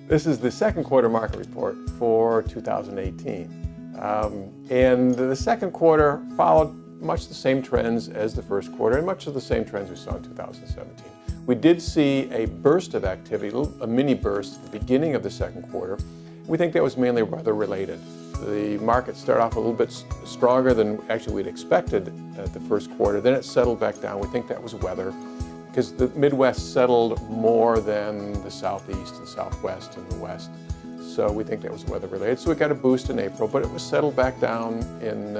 This is the second quarter market report for 2018. And the second quarter followed much the same trends as the first quarter and much of the same trends we saw in 2017. We did see a burst of activity, a mini burst at the beginning of the second quarter. We think that was mainly weather related. The market started off a little bit stronger than actually we'd expected at the first quarter. Then it settled back down. We think that was weather, because the Midwest settled more than the Southeast and Southwest and the West. So we think that was weather related. So we got a boost in April, but it was settled back down in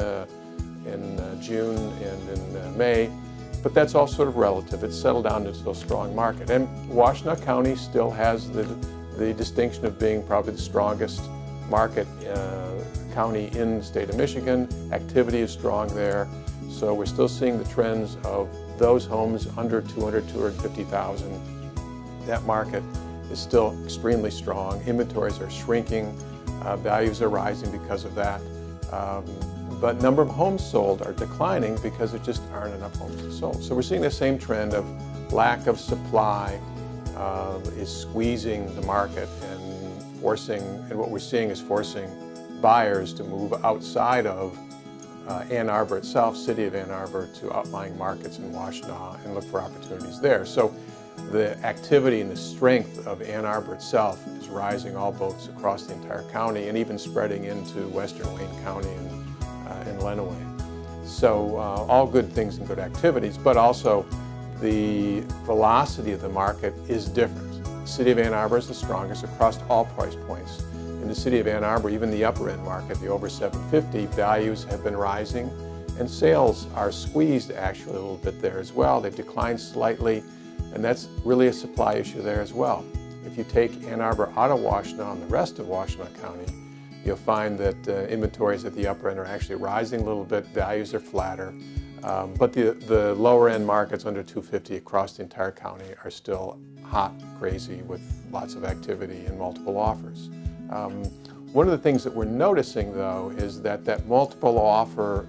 June and in May. But that's all sort of relative. It's settled down into a strong market. And Washtenaw County still has the distinction of being probably the strongest market county in the state of Michigan. Activity is strong there. So we're still seeing the trends of those homes under 250,000. That market is still extremely strong. Inventories are shrinking. Values are rising because of that. But number of homes sold are declining because there just aren't enough homes sold. So we're seeing the same trend of lack of supply is squeezing the market and what we're seeing is forcing buyers to move outside of Ann Arbor itself, city of Ann Arbor, to outlying markets in Washtenaw and look for opportunities there. So the activity and the strength of Ann Arbor itself is rising all boats across the entire county and even spreading into western Wayne County and Lenawee. So all good things and good activities, but also the velocity of the market is different. The city of Ann Arbor is the strongest across all price points. In the city of Ann Arbor, even the upper end market, the over 750, values have been rising and sales are squeezed actually a little bit there as well. They've declined slightly, and that's really a supply issue there as well. If you take Ann Arbor out of Washtenaw and the rest of Washtenaw County, you'll find that inventories at the upper end are actually rising a little bit, values are flatter, but the lower end markets under 250 across the entire county are still hot, crazy, with lots of activity and multiple offers. One of the things that we're noticing, though, is that multiple offer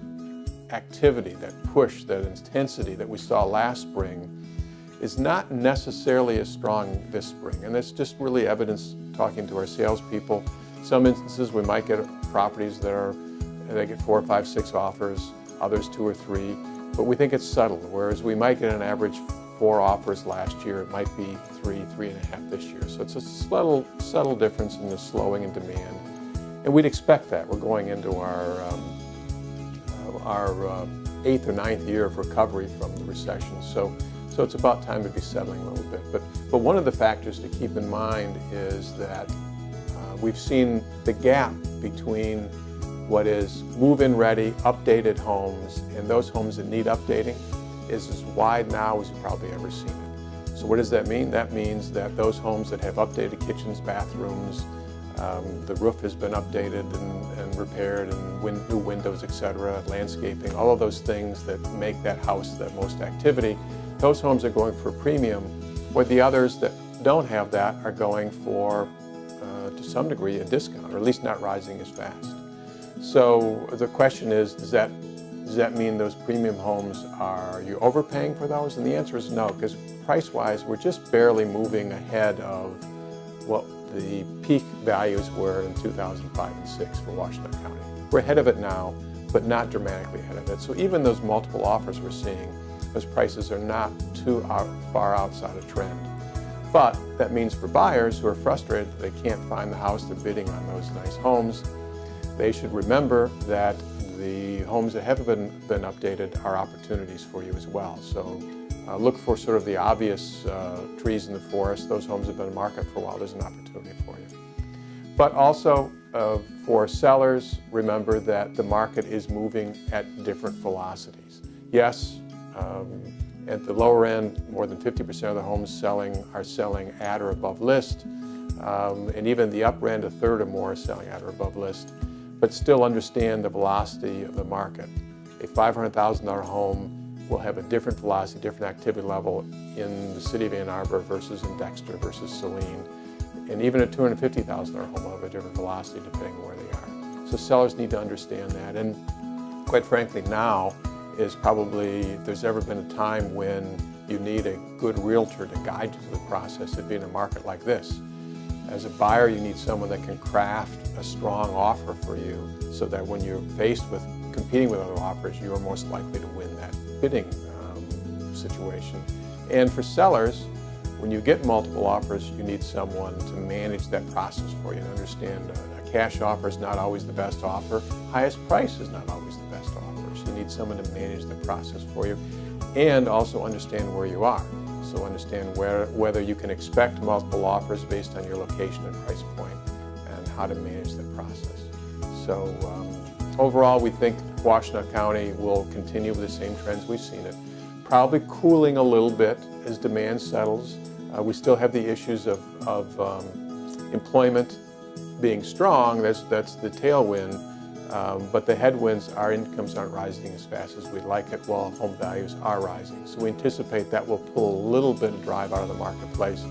activity, that push, that intensity that we saw last spring is not necessarily as strong this spring. And that's just really evidence talking to our salespeople. Some instances we might get properties they get 4, 5, 6 offers, others 2 or 3, but we think it's subtle, whereas we might get an average 4 offers last year, it might be 3, 3.5 this year. So it's a subtle difference in the slowing in demand. And we'd expect that. We're going into our 8th or 9th year of recovery from the recession. So it's about time to be settling a little bit. But one of the factors to keep in mind is that we've seen the gap between what is move-in ready, updated homes, and those homes that need updating is as wide now as you've probably ever seen it. So what does that mean? That means that those homes that have updated kitchens, bathrooms, the roof has been updated and repaired, and new windows, etc., landscaping, all of those things that make that house the most activity, those homes are going for a premium, where the others that don't have that are going for, to some degree, a discount, or at least not rising as fast. So the question is, does that mean those premium homes, are you overpaying for those? And the answer is no, because price-wise, we're just barely moving ahead of what the peak values were in 2005 and 6 for Washtenaw County. We're ahead of it now, but not dramatically ahead of it. So even those multiple offers we're seeing, those prices are not too far outside of trend. But that means for buyers who are frustrated that they can't find the house they're bidding on those nice homes, they should remember that the homes that haven't been updated are opportunities for you as well. So look for sort of the obvious trees in the forest. Those homes have been in the market for a while. There's an opportunity for you. But also for sellers, remember that the market is moving at different velocities. Yes, at the lower end, more than 50% of the homes are selling at or above list. And even the upper end, a third or more, is selling at or above list. But still understand the velocity of the market. A $500,000 home will have a different velocity, different activity level in the city of Ann Arbor versus in Dexter versus Saline. And even a $250,000 home will have a different velocity depending on where they are. So sellers need to understand that. And quite frankly, now is probably, if there's ever been a time when you need a good realtor to guide you through the process, it'd be in a market like this. As a buyer, you need someone that can craft a strong offer for you so that when you're faced with competing with other offers, you are most likely to win that bidding situation. And for sellers, when you get multiple offers, you need someone to manage that process for you and understand a cash offer is not always the best offer. Highest price is not always the best offer. So you need someone to manage the process for you and also understand where you are. So understand whether you can expect multiple offers based on your location and price point and how to manage that process. So overall, we think Washtenaw County will continue with the same trends we've seen it. Probably cooling a little bit as demand settles. We still have the issues of employment being strong. That's the tailwind. But the headwinds, our incomes aren't rising as fast as we'd like it, while home values are rising. So we anticipate that will pull a little bit of drive out of the marketplace.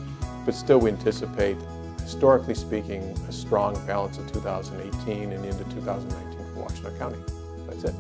But still, we anticipate, historically speaking, a strong balance of 2018 and into 2019 for Washtenaw County. That's it.